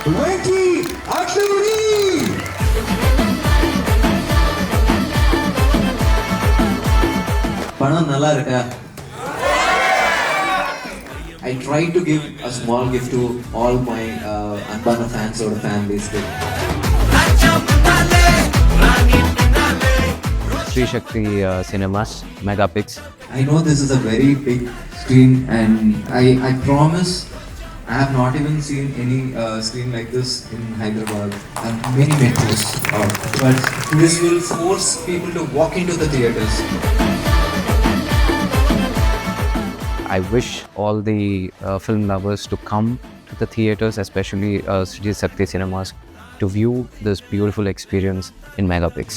20 Activity! படம் நல்லா இருக்கா? I try to give a small gift to all my Anbana fans or families. Sakthi Cinemas, MEGAPIX. I know this is a very big screen, and I promise I have not even seen any screen like this in Hyderabad and many metros. But this will force people to walk into the theatres. I wish all the film lovers to come to the theatres, especially Sakthi Cinemas, to view this beautiful experience in MEGAPIX.